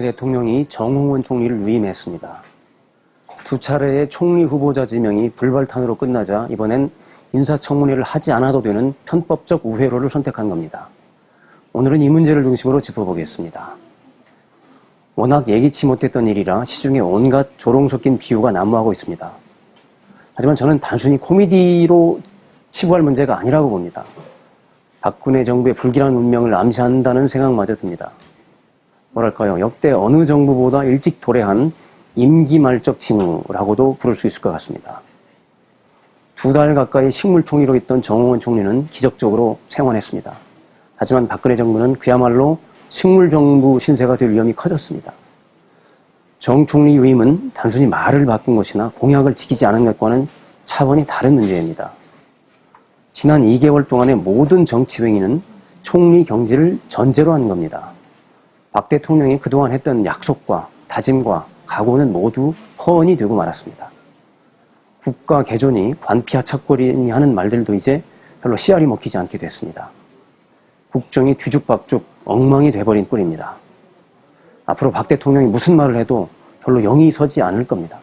대통령이 정홍원 총리를 위임했습니다. 두 차례의 총리 후보자 지명이 불발탄으로 끝나자 이번엔 인사청문회를 하지 않아도 되는 편법적 우회로를 선택한 겁니다. 오늘은 이 문제를 중심으로 짚어보겠습니다. 워낙 예기치 못했던 일이라 시중에 온갖 조롱 섞인 비유가 난무하고 있습니다. 하지만 저는 단순히 코미디로 치부할 문제가 아니라고 봅니다. 박근혜 정부의 불길한 운명을 암시한다는 생각마저 듭니다. 뭐랄까요, 역대 어느 정부보다 일찍 도래한 임기 말적 징후라고도 부를 수 있을 것 같습니다. 2달 가까이 식물총리로 있던 정홍원 총리는 기적적으로 생환했습니다. 하지만 박근혜 정부는 그야말로 식물정부 신세가 될 위험이 커졌습니다. 정 총리 유임은 단순히 말을 바꾼 것이나 공약을 지키지 않은 것과는 차원이 다른 문제입니다. 지난 2개월 동안의 모든 정치 행위는 총리 경질을 전제로 한 겁니다. 박 대통령이 그동안 했던 약속과 다짐과 각오는 모두 허언이 되고 말았습니다. 국가 개존이 관피와 착고리니 하는 말들도 이제 별로 씨알이 먹히지 않게 됐습니다. 국정이 뒤죽박죽 엉망이 돼버린 꼴입니다. 앞으로 박 대통령이 무슨 말을 해도 별로 영이 서지 않을 겁니다.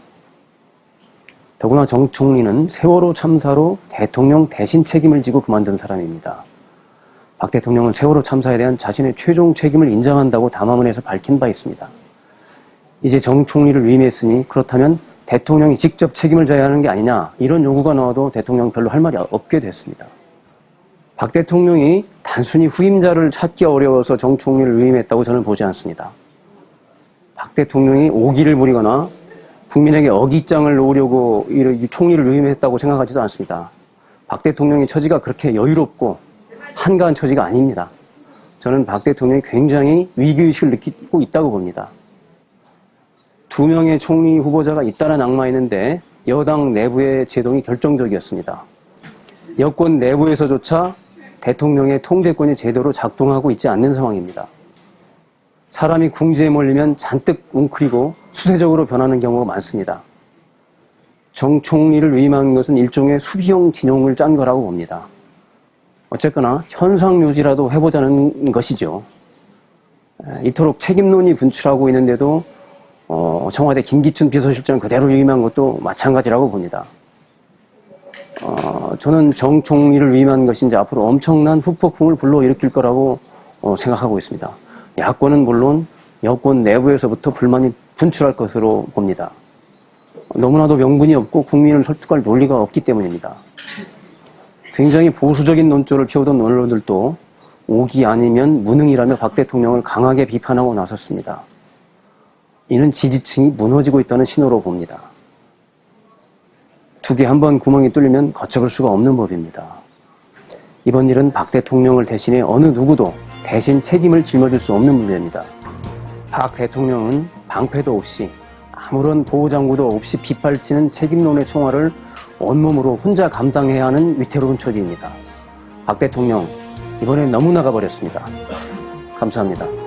더구나 정 총리는 세월호 참사로 대통령 대신 책임을 지고 그만둔 사람입니다. 박 대통령은 세월호 참사에 대한 자신의 최종 책임을 인정한다고 담화문에서 밝힌 바 있습니다. 이제 정 총리를 위임했으니 그렇다면 대통령이 직접 책임을 져야 하는 게 아니냐, 이런 요구가 나와도 대통령 별로 할 말이 없게 됐습니다. 박 대통령이 단순히 후임자를 찾기 어려워서 정 총리를 위임했다고 저는 보지 않습니다. 박 대통령이 오기를 부리거나 국민에게 어깃장을 놓으려고 총리를 위임했다고 생각하지도 않습니다. 박 대통령의 처지가 그렇게 여유롭고 한가한 처지가 아닙니다. 저는 박 대통령이 굉장히 위기의식을 느끼고 있다고 봅니다. 2명의 총리 후보자가 있다는 악마였는데 여당 내부의 제동이 결정적이었습니다. 여권 내부에서조차 대통령의 통제권이 제대로 작동하고 있지 않는 상황입니다. 사람이 궁지에 몰리면 잔뜩 웅크리고 수세적으로 변하는 경우가 많습니다. 정 총리를 위임한 것은 일종의 수비형 진영을 짠 거라고 봅니다. 어쨌거나 현상 유지라도 해보자는 것이죠. 이토록 책임론이 분출하고 있는데도 청와대 김기춘 비서실장 그대로 위임한 것도 마찬가지라고 봅니다. 저는 정 총리를 위임한 것이 이제 앞으로 엄청난 후폭풍을 불러일으킬 거라고 생각하고 있습니다. 야권은 물론 여권 내부에서부터 불만이 분출할 것으로 봅니다. 너무나도 명분이 없고 국민을 설득할 논리가 없기 때문입니다. 굉장히 보수적인 논조를 피우던 언론들도 오기 아니면 무능이라며 박 대통령을 강하게 비판하고 나섰습니다. 이는 지지층이 무너지고 있다는 신호로 봅니다. 두 개 한 번 구멍이 뚫리면 걷잡을 수가 없는 법입니다. 이번 일은 박 대통령을 대신해 어느 누구도 대신 책임을 짊어질 수 없는 문제입니다. 박 대통령은 방패도 없이 아무런 보호장구도 없이 빗발치는 책임론의 총알을 온몸으로 혼자 감당해야 하는 위태로운 처지입니다. 박 대통령, 이번에 너무 나가버렸습니다. 감사합니다.